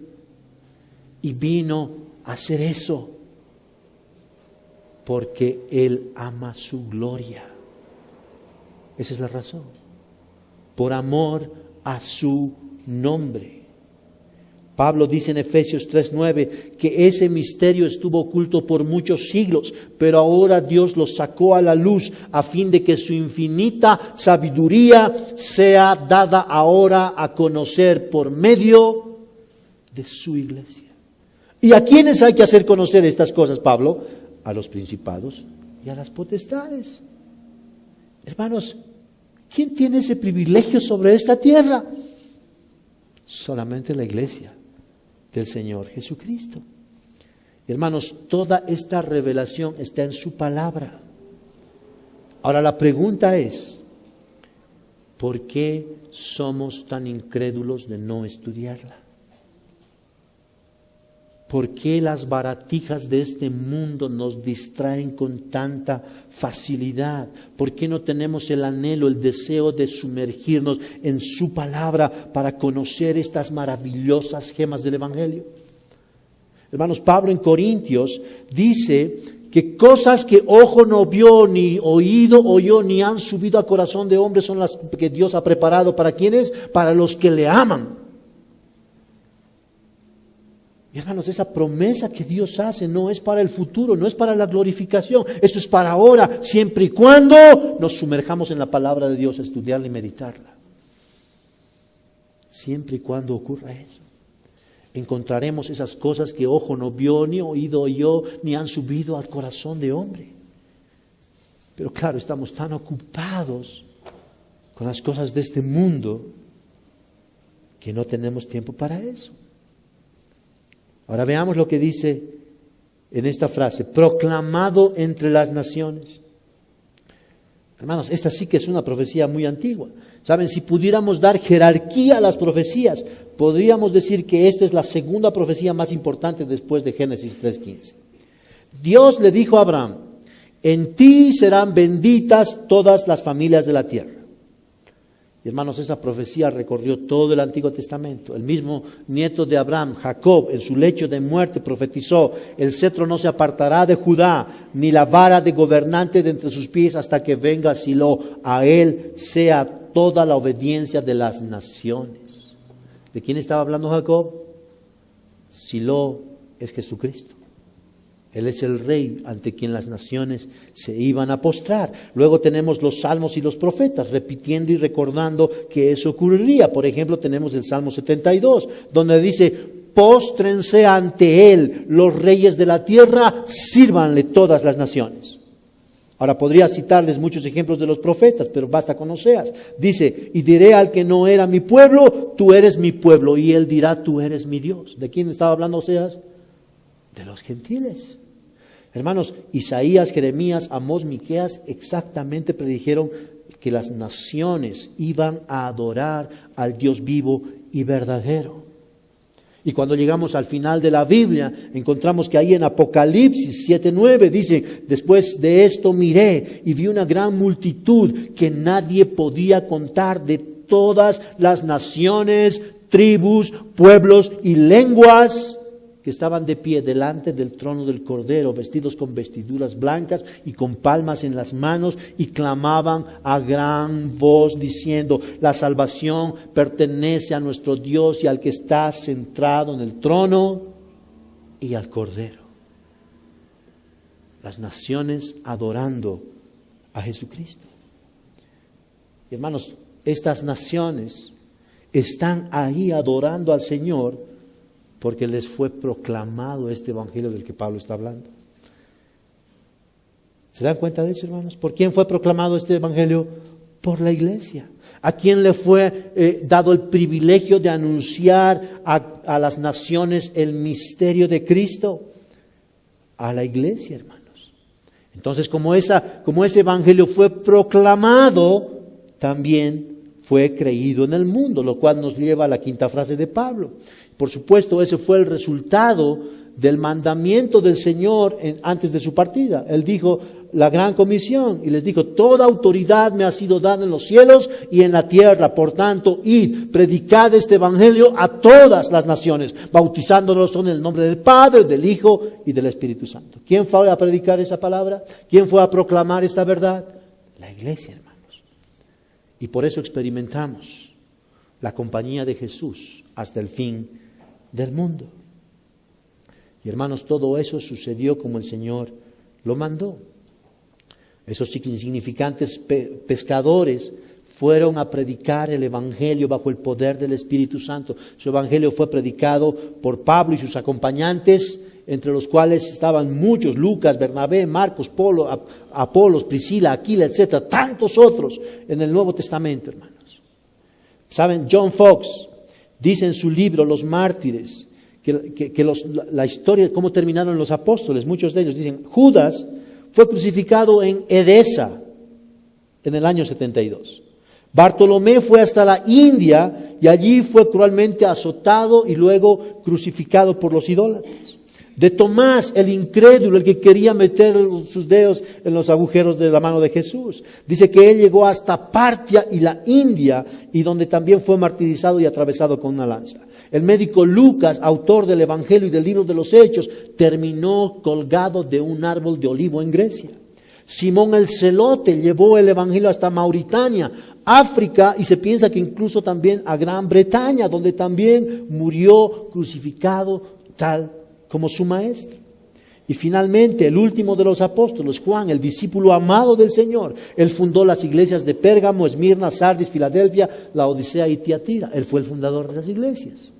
y vino a hacer eso porque Él ama su gloria. Esa es la razón. Por amor a su nombre. Pablo dice en Efesios 3:9 que ese misterio estuvo oculto por muchos siglos, pero ahora Dios lo sacó a la luz a fin de que su infinita sabiduría sea dada ahora a conocer por medio de su iglesia. ¿Y a quiénes hay que hacer conocer estas cosas, Pablo? A los principados y a las potestades. Hermanos, ¿quién tiene ese privilegio sobre esta tierra? Solamente la iglesia del Señor Jesucristo. Hermanos, toda esta revelación está en su palabra. Ahora la pregunta es, ¿por qué somos tan incrédulos de no estudiarla? ¿Por qué las baratijas de este mundo nos distraen con tanta facilidad? ¿Por qué no tenemos el anhelo, el deseo de sumergirnos en su palabra para conocer estas maravillosas gemas del Evangelio? Hermanos, Pablo en Corintios dice que cosas que ojo no vio, ni oído oyó, ni han subido a corazón de hombre son las que Dios ha preparado. ¿Para quiénes? Para los que le aman. Y hermanos, esa promesa que Dios hace no es para el futuro, no es para la glorificación. Esto es para ahora, siempre y cuando nos sumerjamos en la palabra de Dios, estudiarla y meditarla. Siempre y cuando ocurra eso, encontraremos esas cosas que ojo no vio, ni oído oyó, ni han subido al corazón de hombre. Pero claro, estamos tan ocupados con las cosas de este mundo que no tenemos tiempo para eso. Ahora veamos lo que dice en esta frase, proclamado entre las naciones. Hermanos, esta sí que es una profecía muy antigua. Saben, si pudiéramos dar jerarquía a las profecías, podríamos decir que esta es la segunda profecía más importante después de Génesis 3:15. Dios le dijo a Abraham, en ti serán benditas todas las familias de la tierra. Y hermanos, esa profecía recorrió todo el Antiguo Testamento. El mismo nieto de Abraham, Jacob, en su lecho de muerte profetizó, el cetro no se apartará de Judá, ni la vara de gobernante de entre sus pies hasta que venga Silo. A él sea toda la obediencia de las naciones. ¿De quién estaba hablando Jacob? Silo es Jesucristo. Él es el rey ante quien las naciones se iban a postrar. Luego tenemos los salmos y los profetas repitiendo y recordando que eso ocurriría. Por ejemplo, tenemos el Salmo 72, donde dice, póstrense ante él los reyes de la tierra, sírvanle todas las naciones. Ahora podría citarles muchos ejemplos de los profetas, pero basta con Oseas. Dice, y diré al que no era mi pueblo, tú eres mi pueblo, y él dirá, tú eres mi Dios. ¿De quién estaba hablando Oseas? De los gentiles. Hermanos, Isaías, Jeremías, Amós, Miqueas exactamente predijeron que las naciones iban a adorar al Dios vivo y verdadero. Y cuando llegamos al final de la Biblia, encontramos que ahí en Apocalipsis 7:9 dice, después de esto miré y vi una gran multitud que nadie podía contar, de todas las naciones, tribus, pueblos y lenguas, que estaban de pie delante del trono del Cordero, vestidos con vestiduras blancas y con palmas en las manos, y clamaban a gran voz diciendo, la salvación pertenece a nuestro Dios y al que está centrado en el trono y al Cordero. Las naciones adorando a Jesucristo. Y hermanos, estas naciones están ahí adorando al Señor porque les fue proclamado este evangelio del que Pablo está hablando. ¿Se dan cuenta de eso, hermanos? ¿Por quién fue proclamado este evangelio? Por la iglesia. ¿A quién le fue dado el privilegio de anunciar a las naciones el misterio de Cristo? A la iglesia, hermanos. Entonces, como ese evangelio fue proclamado, también fue creído en el mundo, lo cual nos lleva a la quinta frase de Pablo. Por supuesto, ese fue el resultado del mandamiento del Señor antes de su partida. Él dijo la gran comisión y les dijo, toda autoridad me ha sido dada en los cielos y en la tierra. Por tanto, id, predicad este evangelio a todas las naciones, bautizándolos en el nombre del Padre, del Hijo y del Espíritu Santo. ¿Quién fue a predicar esa palabra? ¿Quién fue a proclamar esta verdad? La iglesia, hermanos. Y por eso experimentamos la compañía de Jesús hasta el fin del mundo. Y hermanos, todo eso sucedió como el Señor lo mandó. Esos insignificantes pescadores fueron a predicar el Evangelio bajo el poder del Espíritu Santo. Su Evangelio fue predicado por Pablo y sus acompañantes, entre los cuales estaban muchos: Lucas, Bernabé, Marcos, Apolos, Priscila, Aquila, etc. Tantos otros en el Nuevo Testamento, hermanos. ¿Saben? John Fox dice en su libro Los Mártires que la historia de cómo terminaron los apóstoles, muchos de ellos dicen: Judas fue crucificado en Edesa en el año 72. Bartolomé fue hasta la India y allí fue cruelmente azotado y luego crucificado por los idólatras. De Tomás, el incrédulo, el que quería meter sus dedos en los agujeros de la mano de Jesús. Dice que él llegó hasta Partia y la India, y donde también fue martirizado y atravesado con una lanza. El médico Lucas, autor del Evangelio y del libro de los Hechos, terminó colgado de un árbol de olivo en Grecia. Simón el Celote llevó el Evangelio hasta Mauritania, África, y se piensa que incluso también a Gran Bretaña, donde también murió crucificado tal como su maestro. Y finalmente, el último de los apóstoles, Juan, el discípulo amado del Señor, él fundó las iglesias de Pérgamo, Esmirna, Sardis, Filadelfia, Laodicea y Tiatira. Él fue el fundador de esas iglesias.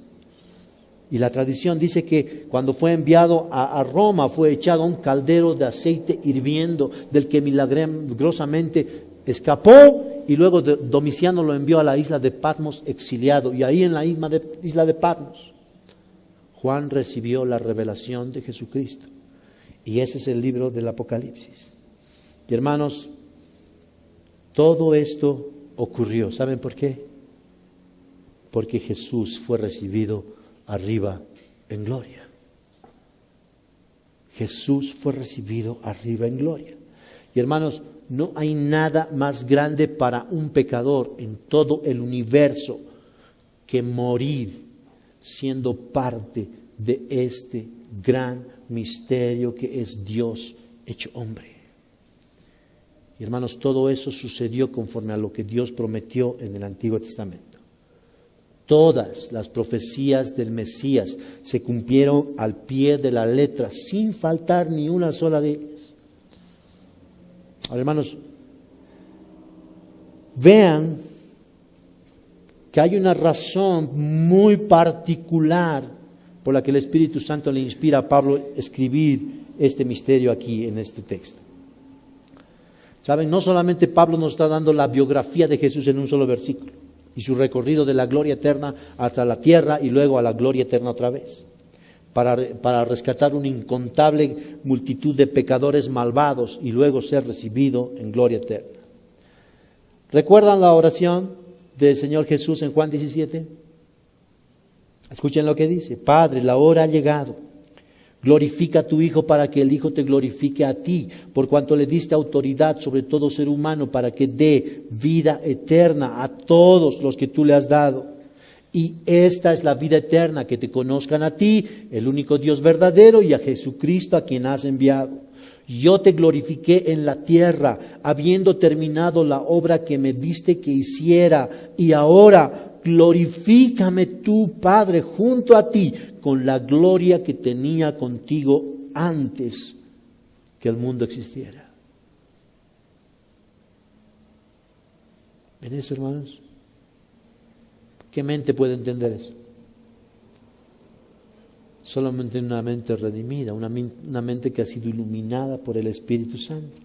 Y la tradición dice que cuando fue enviado a Roma, fue echado a un caldero de aceite hirviendo, del que milagrosamente escapó, y luego Domiciano lo envió a la isla de Patmos exiliado. Y ahí en la isla de Patmos, Juan recibió la revelación de Jesucristo. Y ese es el libro del Apocalipsis. Y hermanos, todo esto ocurrió. ¿Saben por qué? Porque Jesús fue recibido arriba en gloria. Jesús fue recibido arriba en gloria. Y hermanos, no hay nada más grande para un pecador en todo el universo que morir siendo parte de este gran misterio que es Dios hecho hombre. Y hermanos, todo eso sucedió conforme a lo que Dios prometió en el Antiguo Testamento. Todas las profecías del Mesías se cumplieron al pie de la letra, sin faltar ni una sola de ellas. Ahora, hermanos, vean que hay una razón muy particular por la que el Espíritu Santo le inspira a Pablo escribir este misterio aquí en este texto. Saben, no solamente Pablo nos está dando la biografía de Jesús en un solo versículo y su recorrido de la gloria eterna hasta la tierra y luego a la gloria eterna otra vez, para rescatar una incontable multitud de pecadores malvados y luego ser recibido en gloria eterna. ¿Recuerdan la oración del Señor Jesús en Juan 17? Escuchen lo que dice: Padre, la hora ha llegado. Glorifica a tu Hijo para que el Hijo te glorifique a ti, por cuanto le diste autoridad sobre todo ser humano para que dé vida eterna a todos los que tú le has dado. Y esta es la vida eterna, que te conozcan a ti, el único Dios verdadero, y a Jesucristo a quien has enviado. Yo te glorifiqué en la tierra, habiendo terminado la obra que me diste que hiciera, y ahora glorifícame tú, Padre, junto a ti, con la gloria que tenía contigo antes que el mundo existiera. ¿Ven eso, hermanos? ¿Qué mente puede entender eso? Solamente una mente redimida, una mente que ha sido iluminada por el Espíritu Santo.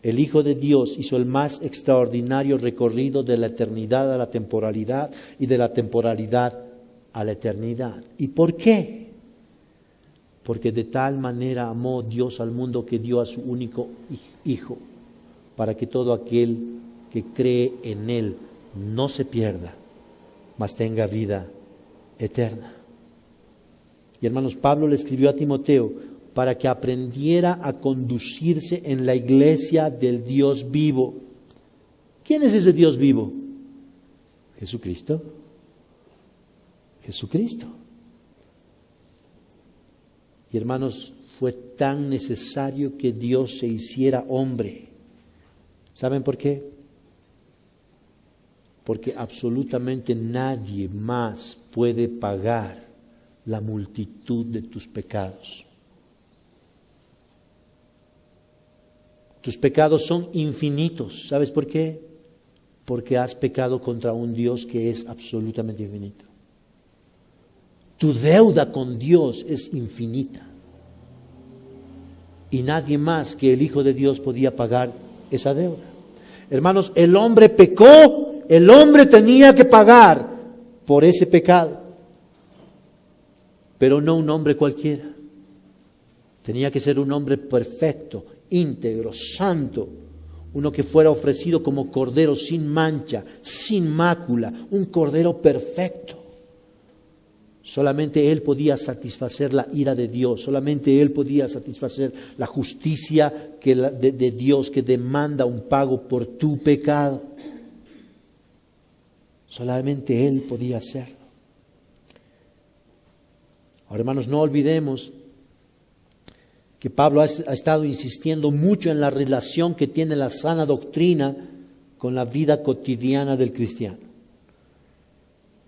El Hijo de Dios hizo el más extraordinario recorrido de la eternidad a la temporalidad y de la temporalidad a la eternidad. ¿Y por qué? Porque de tal manera amó Dios al mundo que dio a su único Hijo, para que todo aquel que cree en Él no se pierda, mas tenga vida eterna. Y hermanos, Pablo le escribió a Timoteo para que aprendiera a conducirse en la iglesia del Dios vivo. ¿Quién es ese Dios vivo? Jesucristo. Jesucristo. Y hermanos, fue tan necesario que Dios se hiciera hombre. ¿Saben por qué? Porque absolutamente nadie más puede pagar la multitud de tus pecados. Tus pecados son infinitos. ¿Sabes por qué? porque has pecado contra un Dios que es absolutamente infinito. Tu deuda con Dios es infinita. Y nadie más que el Hijo de Dios podía pagar esa deuda. Hermanos, el hombre pecó, el hombre tenía que pagar por ese pecado. Pero no un hombre cualquiera. Tenía que ser un hombre perfecto, íntegro, santo. Uno que fuera ofrecido como cordero sin mancha, sin mácula, un cordero perfecto. Solamente Él podía satisfacer la ira de Dios, solamente Él podía satisfacer la justicia de Dios que demanda un pago por tu pecado. Solamente Él podía hacerlo. Ahora, hermanos, no olvidemos que Pablo ha estado insistiendo mucho en la relación que tiene la sana doctrina con la vida cotidiana del cristiano.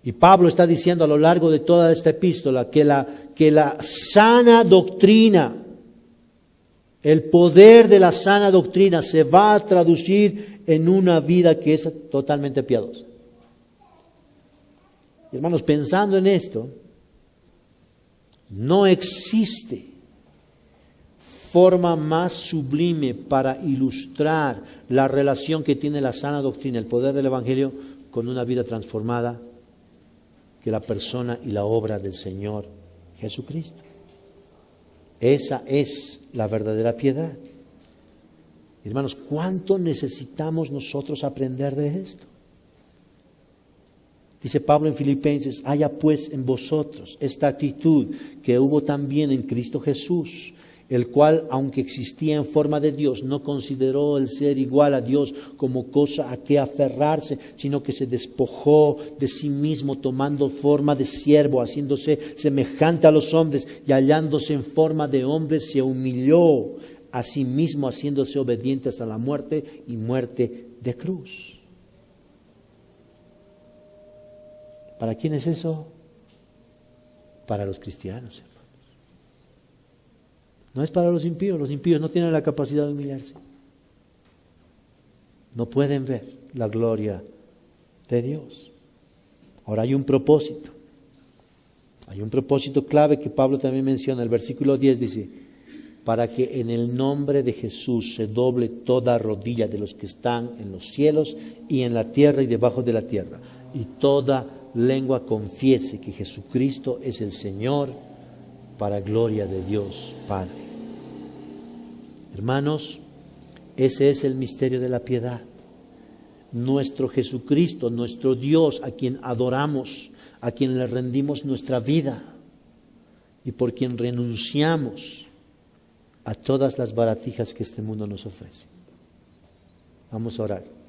Y Pablo está diciendo a lo largo de toda esta epístola que la sana doctrina, el poder de la sana doctrina se va a traducir en una vida que es totalmente piadosa. Hermanos, pensando en esto, no existe forma más sublime para ilustrar la relación que tiene la sana doctrina, el poder del Evangelio, con una vida transformada que la persona y la obra del Señor Jesucristo. Esa es la verdadera piedad. Hermanos, ¿cuánto necesitamos nosotros aprender de esto? Dice Pablo en Filipenses: haya pues en vosotros esta actitud que hubo también en Cristo Jesús, el cual, aunque existía en forma de Dios, no consideró el ser igual a Dios como cosa a que aferrarse, sino que se despojó de sí mismo, tomando forma de siervo, haciéndose semejante a los hombres, y hallándose en forma de hombre, se humilló a sí mismo, haciéndose obediente hasta la muerte y muerte de cruz. ¿Para quién es eso? Para los cristianos. No es para los impíos no tienen la capacidad de humillarse. No pueden ver la gloria de Dios. Ahora hay un propósito clave que Pablo también menciona. El versículo 10 dice: para que en el nombre de Jesús se doble toda rodilla de los que están en los cielos y en la tierra y debajo de la tierra, y toda lengua confiese que Jesucristo es el Señor, para gloria de Dios Padre. Hermanos, ese es el misterio de la piedad. Nuestro Jesucristo, nuestro Dios, a quien adoramos, a quien le rendimos nuestra vida y por quien renunciamos a todas las baratijas que este mundo nos ofrece. Vamos a orar.